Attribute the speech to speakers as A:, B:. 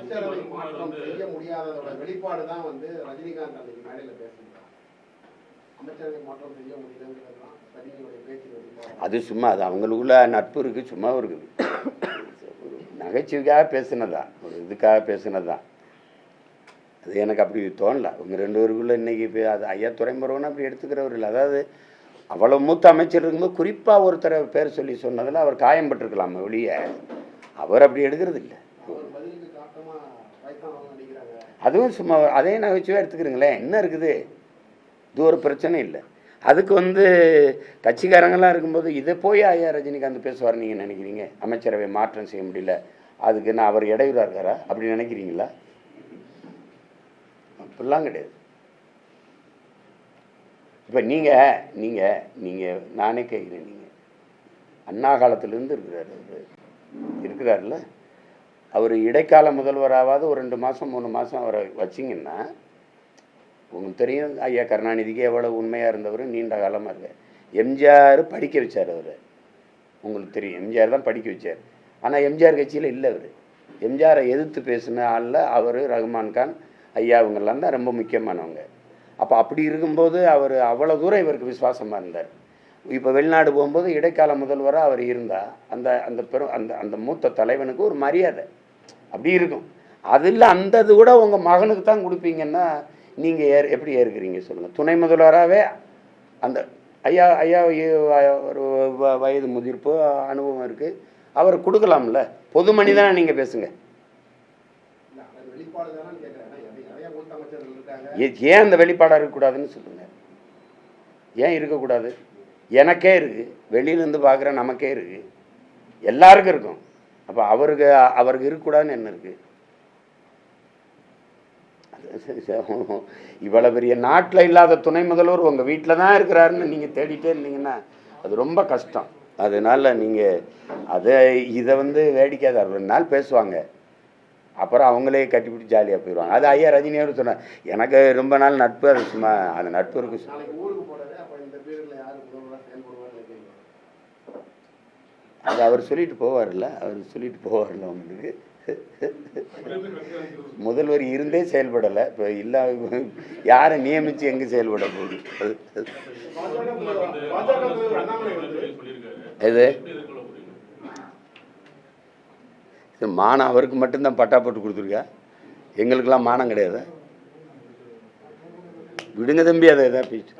A: அமைச்சரவை மாற்றம் செய்ய முடியாததோட வெளிப்பாடு தான் வந்து ரஜினிகாந்த் அன்னைக்கு மேடையில் பேசுகிறார். அமைச்சரவை மாற்றம் செய்ய முடியலங்கிறதுலாம் ரஜினியோட பேச்சு வெளிப்பாடு.
B: அது சும்மா அது அவங்களுக்குள்ள நட்பு இருக்குது, சும்மா ஒரு நகைச்சுவைக்காக பேசுனதான், ஒரு இதுக்காக பேசுனதான். அது எனக்கு அப்படி தோணல. அவங்க ரெண்டு பேருக்குள்ளே இன்றைக்கி அது ஐயா துரைமுருகன் அப்படி எடுத்துக்கிறவர் இல்லை. அதாவது அவ்வளோ மூத்த அமைச்சர் இருக்கும்போது குறிப்பாக ஒருத்தர் பேர் சொல்லி சொன்னதில் அவர் காயம்பட்டிருக்கலாம் வெளியே, அவர் அப்படி எடுக்கிறது இல்லை. அதுவும் சும்மா அதே நகைச்சுவையாக எடுத்துக்கிறீங்களேன், என்ன இருக்குது, இது ஒரு பிரச்சனை இல்லை. அதுக்கு வந்து கட்சிக்காரங்களாம் இருக்கும்போது இதை போய் ஐயா ரஜினிகாந்த் பேசுவார் நீங்கள் நினைக்கிறீங்க? அமைச்சரவை மாற்றம் செய்ய முடியல, அதுக்கு நான் அவர் இடையூறாக இருக்காரா அப்படி நினைக்கிறீங்களா? அப்படிலாம் கிடையாது. இப்போ நீங்கள் நானே கேட்குறேன், நீங்கள் அண்ணா காலத்திலேருந்து இருக்கிறாருல்ல, அவர் இடைக்கால முதல்வராவது ஒரு 2 மாதம் 3 மாதம் அவரை வச்சிங்கன்னா உங்களுக்கு தெரியும். ஐயா கருணாநிதிக்கு எவ்வளோ உண்மையாக இருந்தவர், நீண்ட காலமாக இருக்கார். எம்ஜிஆர் படிக்க வச்சார் அவர், உங்களுக்கு தெரியும். எம்ஜிஆர் தான் படிக்க வச்சார். ஆனால் எம்ஜிஆர் கட்சியில் இல்லை அவர். எம்ஜிஆரை எதிர்த்து பேசின ஆளில் அவர், ரகுமான் கான் ஐயா இவங்கெல்லாம் தான் ரொம்ப முக்கியமானவங்க. அப்போ அப்படி இருக்கும்போது அவர் அவ்வளோ தூரம் இவருக்கு விசுவாசமாக இருந்தார். இப்போ வெளிநாடு போகும்போது இடைக்கால முதல்வராக அவர் இருந்தால் அந்த அந்த பெரும் அந்த அந்த மூத்த தலைவனுக்கு ஒரு மரியாதை அப்படி இருக்கும். அதில் அந்த இது கூட உங்கள் மகனுக்கு தான் கொடுப்பீங்கன்னா நீங்கள் எப்படி ஏற்கிறீங்க சொல்லுங்கள்? துணை முதல்வராகவே அந்த ஐயா ஒரு வயது முதிர்ப்பு அனுபவம் இருக்குது, அவர் கொடுக்கலாம்ல. பொது மனிதனாக நீங்கள் பேசுங்க. ஏன் அந்த வெளிப்பாடாக இருக்கக்கூடாதுன்னு சொல்லுங்க. ஏன் இருக்கக்கூடாது? எனக்கே இருக்குது, வெளியிலேருந்து பார்க்குற நமக்கே இருக்குது, எல்லாருக்கும் இருக்கும். அப்போ அவருக்கு இருக்கக்கூடாதுன்னு என்ன இருக்குது? இவ்வளோ பெரிய நாட்டில் இல்லாத துணை முதல்வர் உங்கள் வீட்டில் தான் இருக்கிறாருன்னு நீங்கள் தேடிட்டே இருந்தீங்கன்னா அது ரொம்ப கஷ்டம். அதனால் நீங்கள் இதை வந்து வேடிக்கையாக 2 நாள் பேசுவாங்க, அப்புறம் அவங்களே கட்டிப்பிட்டு ஜாலியாக போயிடுவாங்க. அது ஐயா ரஜினியோடு சொன்னார், எனக்கு ரொம்ப நாள் நட்பு, அது சும்மா அந்த நட்பு இருக்கு. அது அவர் சொல்லிட்டு போவார்ல, உங்களுக்கு முதல்வர் இருந்தே செயல்படலை, இப்போ இல்லை யாரை நியமித்து எங்கே செயல்பட போகுது? இது மானம் அவருக்கு மட்டும்தான் பட்டா போட்டு கொடுத்துருக்கா, எங்களுக்கெல்லாம் மானம் கிடையாது. விடுங்க தம்பி, அதை எதாவது பேச்சு.